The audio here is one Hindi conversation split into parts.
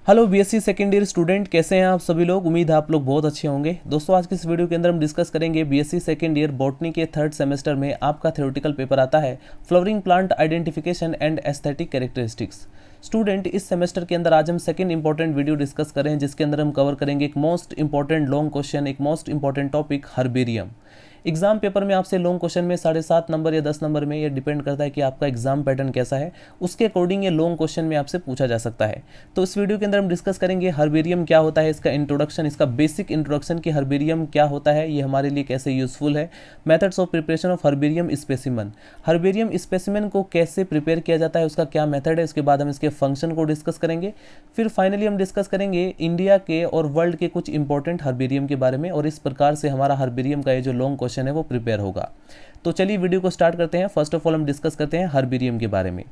Hello BSc second year student, कैसे हैं आप सभी लोग। उम्मीद है आप लोग बहुत अच्छे होंगे। दोस्तों, आज की इस वीडियो के अंदर हम डिस्कस करेंगे बीएससी सेकेंड ईयर बॉटनी के थर्ड सेमेस्टर में आपका थ्योरेटिकल पेपर आता है flowering plant identification and aesthetic characteristics. Student, इस सेमेस्टर के अंदर आज हम सेकंड इंपॉर्टेंट वीडियो डिस्कस करें जिसके अंदर हम कवर करेंगे एक मोस्ट इंपॉर्टेंट लॉन्ग क्वेश्चन, एक most important topic herbarium. Exam paper में आपसे लॉन्ग क्वेश्चन में 7.5 नंबर या 10 नंबर में, ये डिपेंड करता है कि आपका एग्जाम पैटर्न कैसा है, उसके अकॉर्डिंग ये लॉन्ग क्वेश्चन में आपसे पूछा जा सकता है। तो इस वीडियो के अंदर हम डिस्कस करेंगे हर्बेरियम क्या होता है, इसका इंट्रोडक्शन, इसका बेसिक इंट्रोडक्शन कि हर्बेरियम क्या होता है, ये हमारे लिए कैसे यूजफुल है, methods of preparation of herbarium specimen, herbarium specimen को कैसे प्रिपेयर किया जाता है, उसका क्या मेथड है, उसके बाद हम इसके फंक्शन को डिस्कस करेंगे। फिर फाइनली हम डिस्कस करेंगे इंडिया के और वर्ल्ड के कुछ इंपॉर्टेंट हर्बेरियम के बारे में, और इस प्रकार से हमारा हर्बेरियम का ये जो लॉन्ग क्वेश्चन है वो प्रिपेयर होगा। तो चलिए वीडियो को स्टार्ट करते हैं। फर्स्ट ऑफ ऑल हम डिस्कस करते हैं हर्बेरियम के बारे में।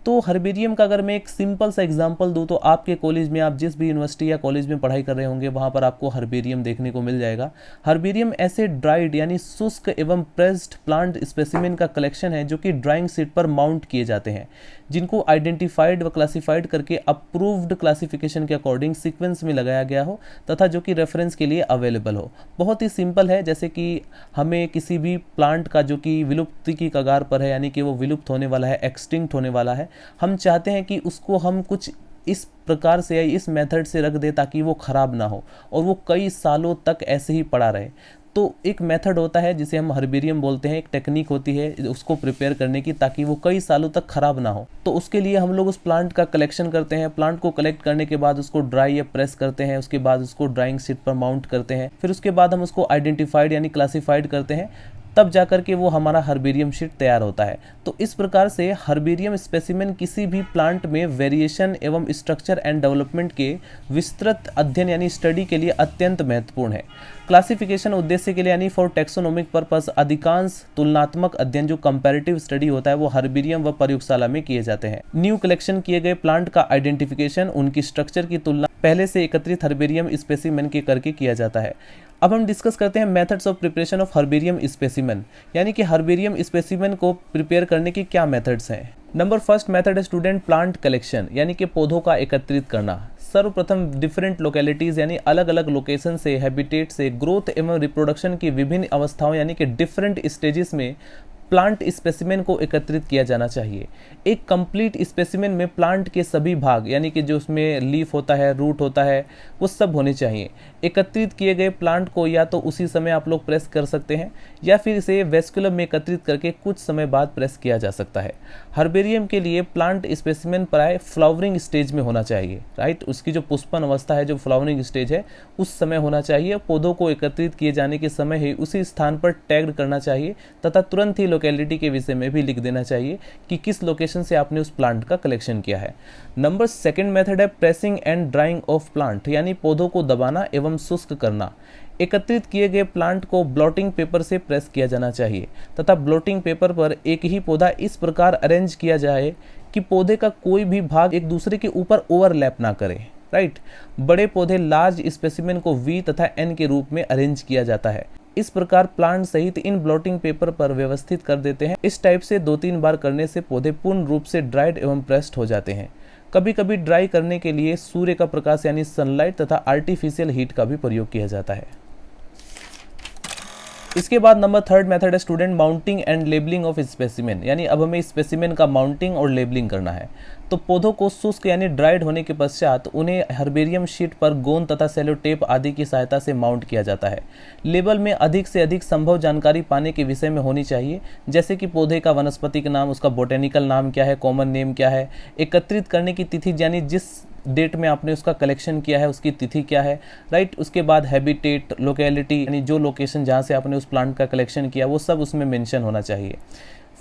तो हर्बेरियम का अगर मैं एक सिंपल सा एग्जांपल दूं तो आपके कॉलेज में, आप जिस भी यूनिवर्सिटी या कॉलेज में पढ़ाई कर रहे होंगे वहां पर आपको हर्बेरियम देखने को मिल जाएगा। हर्बेरियम ऐसे ड्राइड यानी शुष्क एवं प्रेस्ड प्लांट स्पेसिमेन का कलेक्शन है जो कि ड्राइंग शीट पर माउंट किए जाते हैं, जिनको आइडेंटिफाइड व क्लासिफाइड करके अप्रूव्ड क्लासिफिकेशन के अकॉर्डिंग सीक्वेंस में लगाया गया हो तथा जो कि रेफरेंस के लिए अवेलेबल हो। बहुत ही सिंपल है, जैसे कि हमें किसी भी प्लांट का जो कि विलुप्ति की कगार पर है, यानी कि वो विलुप्त होने वाला है, एक्सटिंक्ट होने वाला है, हम चाहते हैं कि उसको हम कुछ इस प्रकार से या इस मेथड से रख दे ताकि वो खराब ना हो और वो कई सालों तक ऐसे ही पड़ा रहे। तो एक मेथड होता है जिसे हम हर्बेरियम बोलते हैं, एक टेक्निक होती है उसको प्रिपेयर करने की ताकि वो कई सालों तक खराब ना हो। तो उसके लिए हम लोग उस प्लांट का कलेक्शन करते हैं। प्लांट को कलेक्ट करने के बाद उसको ड्राई या प्रेस करते हैं, उसके बाद उसको ड्राइंग शीट पर माउंट करते हैं, फिर उसके बाद हम उसको आइडेंटिफाइड यानी क्लासिफाइड करते हैं, तब जाकर के वो हमारा हर्बेरियम शीट तैयार होता है। तो इस प्रकार से हर्बेरियम स्पेसिमेन किसी भी प्लांट में वेरिएशन एवं स्ट्रक्चर एंड डेवलपमेंट के विस्तृत अध्ययन यानी स्टडी के लिए अत्यंत महत्वपूर्ण है। क्लासिफिकेशन उद्देश्य के लिए यानी फॉर टेक्सोनोमिक पर्पस अधिकांश तुलनात्मक अध्ययन जो कंपैरेटिव स्टडी होता है वो हर्बेरियम व प्रयोगशाला में किए जाते हैं। न्यू कलेक्शन किए गए प्लांट का आइडेंटिफिकेशन उनकी स्ट्रक्चर की तुलना पहले से एकत्रित हर्बेरियम स्पेसिमेन के करके किया जाता है। अब हम डिस्कस करते हैं methods of preparation of herbarium specimen, यानी कि हर्बेरियम स्पेसिमेन को प्रिपेयर करने के क्या मेथड्स हैं। नंबर फर्स्ट मेथड है स्टूडेंट प्लांट कलेक्शन, यानी कि पौधों का एकत्रित करना। सर्वप्रथम डिफरेंट लोकेलिटीज़ यानी अलग अलग लोकेशन से, हैबिटेट से ग्रोथ एवं रिप्रोडक्शन की विभिन्न अवस्थाओं यानी कि डिफरेंट स्टेजेस में प्लांट स्पेसिमेन को एकत्रित किया जाना चाहिए। एक कंप्लीट स्पेसिमेन में प्लांट के सभी भाग यानी कि जो उसमें लीफ होता है, रूट होता है, वो सब होने चाहिए। एकत्रित किए गए प्लांट को या तो उसी समय आप लोग प्रेस कर सकते हैं या फिर इसे वेस्कुलम में एकत्रित करके कुछ समय बाद प्रेस किया जा सकता है। हर्बेरियम के लिए प्लांट स्पेसिमेन प्राय फ्लावरिंग स्टेज में होना चाहिए, राइट। उसकी जो पुष्पन अवस्था है, जो फ्लावरिंग स्टेज है, उस समय होना चाहिए। पौधों को एकत्रित किए जाने के समय ही उसी स्थान पर टैग करना चाहिए तथा तुरंत ही लोकेलिटी के विषय में भी लिख देना चाहिए कि किस लोकेशन से आपने उस प्लांट का कलेक्शन किया है। नंबर सेकंड मेथड है pressing and drying of plant, यानी पौधों को दबाना एवं शुष्क करना। एकत्रित किए गए प्लांट को ब्लॉटिंग पेपर से प्रेस किया जाना चाहिए तथा ब्लॉटिंग पेपर पर एक ही पौधा इस प्रकार अरेंज किया जाए कि पौधे का कोई भी भाग एक दूसरे के ऊपर ओवरलैप ना करे, राइट। बड़े पौधे लार्ज स्पेसिमेन को वी तथा एन के रूप में अरेंज किया जाता है। इस प्रकार प्लांट सहित इन ब्लॉटिंग पेपर पर व्यवस्थित कर देते हैं। इस टाइप से 2-3 बार करने से पौधे पूर्ण रूप से ड्राइड एवं प्रेस्ड हो जाते हैं। कभी कभी ड्राई करने के लिए सूर्य का प्रकाश यानी सनलाइट तथा आर्टिफिशियल हीट का भी प्रयोग किया जाता है। इसके बाद नंबर थर्ड मेथड है student mounting and labelling of specimen, यानी अब हमें स्पेसिमेन का माउंटिंग और लेबलिंग करना है। तो पौधों को शुष्क यानी ड्राइड होने के पश्चात उन्हें हर्बेरियम शीट पर गोंद तथा सेलो टेप आदि की सहायता से माउंट किया जाता है। लेबल में अधिक से अधिक संभव जानकारी पाने के विषय में होनी चाहिए, जैसे कि पौधे का वानस्पतिक नाम, उसका बोटेनिकल नाम क्या है, कॉमन नेम क्या है, एकत्रित करने की तिथि यानी जिस डेट में आपने उसका कलेक्शन किया है उसकी तिथि क्या है, राइट। उसके बाद हैबिटेट, लोकेलिटी यानी जो लोकेशन जहाँ से आपने उस प्लांट का कलेक्शन किया वो सब उसमें मेंशन होना चाहिए।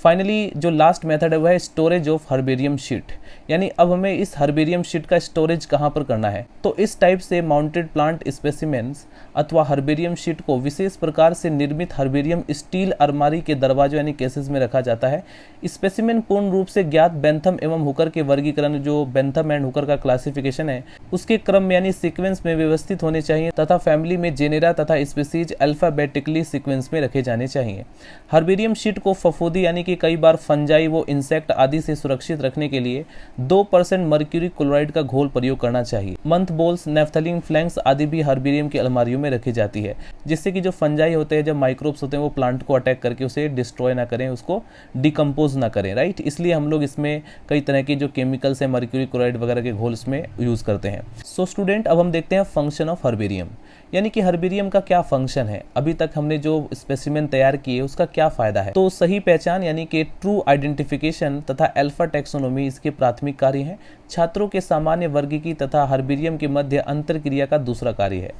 फाइनली जो लास्ट मेथड है वह है स्टोरेज ऑफ हर्बेरियम शीट, यानी अब हमें इस हर्बेरियम शीट का स्टोरेज कहाँ पर करना है। तो इस टाइप से माउंटेड प्लांट स्पेसिमेंस अथवा हर्बेरियम शीट को विशेष प्रकार से निर्मित हर्बेरियम स्टील अलमारी के दरवाजों यानी केसेस में रखा जाता है। स्पेसिमेन पूर्ण रूप से ज्ञात बेंथम एवं हुकर के वर्गीकरण, जो बेंथम एंड हुकर का क्लासिफिकेशन है, उसके क्रम में यानी सीक्वेंस में व्यवस्थित होने चाहिए तथा फैमिली में जेनेरा तथा स्पीसीज अल्फाबेटिकली सीक्वेंस में रखे जाने चाहिए। हर्बेरियम शीट को फफूंदी यानी कि कई बार फंजाई वो इंसेक्ट आदि से सुरक्षित रखने के लिए 2% मर्क्यूरी क्लोराइड का घोल प्रयोग करना चाहिए। मंथ बोल्स, नेफ्थलीन फ्लैंक्स आदि भी हर्बेरियम की अलमारियों में रखी जाती है, जिससे कि जो फंजाई होते हैं, जब माइक्रोब्स होते हैं, वो प्लांट को अटैक करके उसे डिस्ट्रॉय ना करें, उसको डिकम्पोज ना करें, राइट। इसलिए हम लोग इसमें कई तरह की जो केमिकल्स है, मर्क्यूरी क्लोराइड वगैरह के घोल इसमें यूज़ करते हैं। सो स्टूडेंट, अब हम देखते हैं फंक्शन ऑफ हर्बेरियम, यानी कि हर्बेरियम का क्या फंक्शन है। अभी तक हमने जो स्पेसिमेन तैयार किए उसका क्या फायदा है। तो सही पहचान यानी कि ट्रू आइडेंटिफिकेशन तथा अल्फा टैक्सोनॉमी इसके प्राथमिक कार्य हैं। छात्रों के सामान्य वर्गीकी तथा हर्बेरियम के मध्य अंतर क्रिया का दूसरा कार्य है।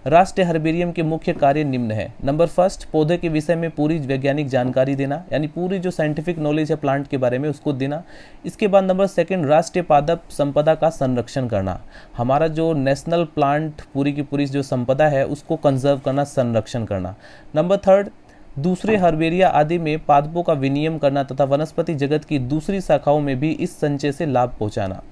राष्ट्रीय हर्बेरियम के मुख्य कार्य निम्न है। नंबर फर्स्ट, पौधे के विषय में पूरी वैज्ञानिक जानकारी देना, यानी पूरी जो साइंटिफिक नॉलेज है प्लांट के बारे में उसको देना। इसके बाद नंबर सेकंड, राष्ट्रीय पादप संपदा का संरक्षण करना। हमारा जो नेशनल प्लांट पूरी की पूरी जो संपदा है उसको कंजर्व करना, संरक्षण करना। नंबर थर्ड, दूसरे हर्बेरिया आदि में पादपों का विनिमय करना तथा वनस्पति जगत की दूसरी शाखाओं में भी इस संचय से लाभ पहुंचाना।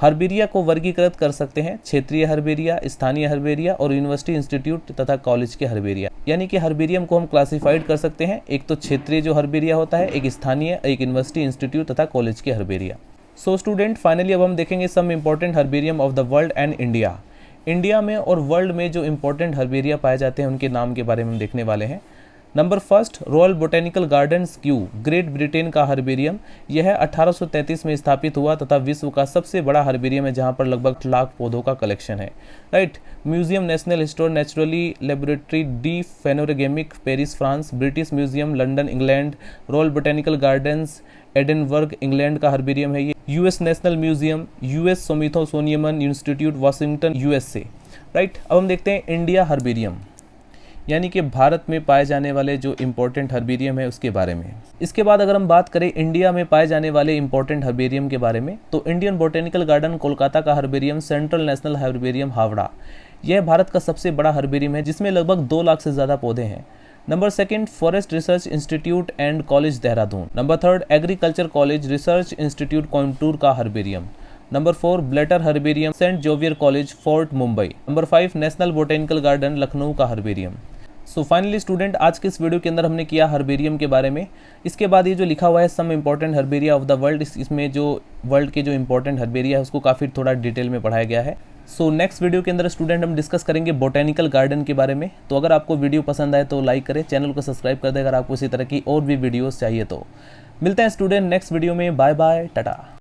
हर्बेरिया को वर्गीकृत कर सकते हैं क्षेत्रीय हर्बेरिया, स्थानीय हर्बेरिया और यूनिवर्सिटी, इंस्टीट्यूट तथा कॉलेज के हर्बेरिया। यानी कि हर्बेरियम को हम क्लासिफाइड कर सकते हैं, एक तो क्षेत्रीय जो हर्बेरिया होता है, एक स्थानीय, एक यूनिवर्सिटी, इंस्टीट्यूट तथा कॉलेज के हर्बेरिया। सो स्टूडेंट, फाइनली अब हम देखेंगे some important herbarium of the world and India. India में और वर्ल्ड में जो इंपॉर्टेंट हर्बेरिया पाए जाते हैं उनके नाम के बारे में हम देखने वाले हैं। Number first, royal Botanical gardens Q, great Britain का हर्बेरियम। यह 1833 में स्थापित हुआ तथा विश्व का सबसे बड़ा हर्बेरियम है, जहां पर लगभग 1 लाख पौधों का कलेक्शन है, right. Museum national history naturally laboratory डी फेनोरेगेमिक, Paris France. British Museum London England. Royal Botanical Gardens Edinburgh England का हर्बेरियम है ये। US National Museum, US Smithsonian Institute Washington USA, right. अब हम देखते हैं इंडिया हर्बेरियम, यानी कि भारत में पाए जाने वाले जो इम्पोर्टेंट हर्बेरियम है उसके बारे में। इसके बाद अगर हम बात करें इंडिया में पाए जाने वाले इम्पोर्टेंट हर्बेरियम के बारे में, तो इंडियन बोटेनिकल गार्डन कोलकाता का herbarium, central national herbarium Howrah, यह भारत का सबसे बड़ा हर्बेरियम है जिसमें लगभग 2 लाख से ज़्यादा पौधे हैं। Number second, forest research institute and college Dehradun. Number third, agriculture college research institute Coimbatore का herbarium. Number 4, Blatter herbarium, Saint Xavier college Fort Mumbai. Number 5, national botanical garden Lucknow का हर्बेरियम। सो फाइनली स्टूडेंट, आज के इस वीडियो के अंदर हमने किया हर्बेरियम के बारे में। इसके बाद ये जो लिखा हुआ है some important herbaria of the world, इसमें जो वर्ल्ड के जो इंपॉर्टेंट हर्बेरिया है उसको काफ़ी थोड़ा डिटेल में पढ़ाया गया है। सो नेक्स्ट वीडियो के अंदर स्टूडेंट हम डिस्कस करेंगे बोटेनिकल गार्डन के बारे में। तो अगर आपको वीडियो पसंद आए तो लाइक करें, चैनल को सब्सक्राइब कर दें अगर आपको इसी तरह की और भी वीडियोज़ चाहिए तो। मिलते हैं स्टूडेंट नेक्स्ट वीडियो में। Bye bye, Tata.